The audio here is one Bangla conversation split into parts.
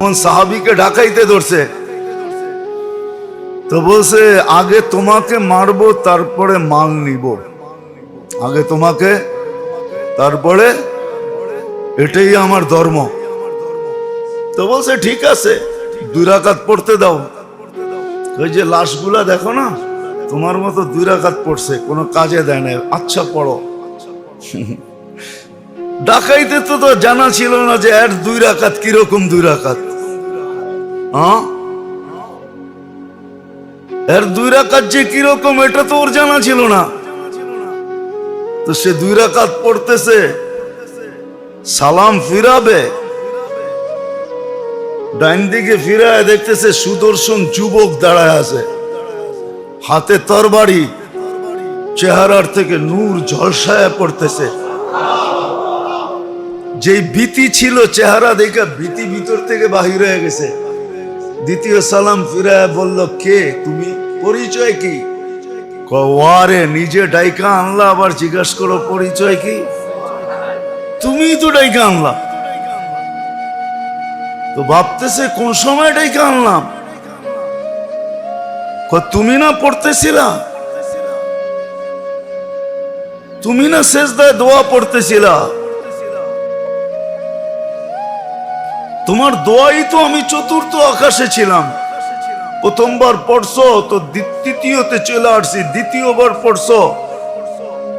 সাহাবীকে ডাকাইতে ধরছে, তো বলছে আগে তোমাকে মারবো তারপরে মাল নিব, আগে তোমাকে তারপরে, এটাই আমার ধর্ম। তো বলছে ঠিক আছে 2 রাকাত পড়তে দাও। ওই যে লাশগুলা দেখো না, তোমার মতো 2 রাকাত পড়ছে, কোনো কাজে দেয় না, আচ্ছা পড়ো। ডাকাইতে তো জানা ছিল না যে এর 2 রাকাত কিরকম 2 রাকাত, হ্যাঁ এর 2 রাকাত যে কিরকম এটা তো ওর জানা ছিল না। তো সে 2 রাকাত পড়তেছে, সালাম ফিরাবে, ডাইন দিকে ফিরায় দেখতেছে সুদর্শন যুবক দাঁড়ায় আছে, হাতে তরবারি, চেহারার থেকে নূর ঝলসায় পড়তেছে। যেই ভীতি ছিল চেহারা দেখে ভীতি ভিতর থেকে বাহির হয়ে গেছে। দ্বিতীয় সালাম ফিরায় বলল কে তুমি, পরিচয় কি? ওয়ারে নিজে ডাইকা আনলা, আবার জিজ্ঞাসা করো পরিচয় কি? তুমি তো ডাইকা আনলা। তো ভাবতেছে কোন সময় ডাইকা আনলাম, তুমি না পড়তেছিলা, তুমি না সেজদায় দোয়া পড়তেছিলা, তোমার দোয়াই তো আমি চতুর্থ আকাশে ছিলাম। প্রথমবার পড়ছো তো তৃতীয়তে চলে আসছি, দ্বিতীয়বার পড়ছো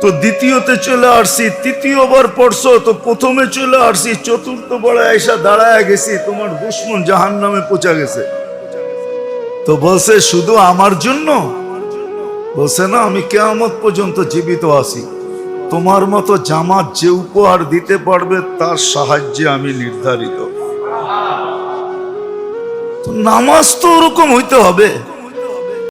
তো দ্বিতীয়তে চলে আসছি, তৃতীয়বার পড়ছো তো প্রথমে চলে আসছি, চতুর্থবার আয়সা দাঁড়ায় গেছি, তোমার দুশমন জাহান্নামে পৌঁছা গেছে। তো বলছে শুধু আমার জন্য? বলছে না, আমি কিয়ামত পর্যন্ত জীবিত আছি, তোমার মতো জামাত যে উপহার দিতে পারবে তার সাহায্যে আমি নির্ধারিত। নামাজ তো ওরকম হইতে হবে।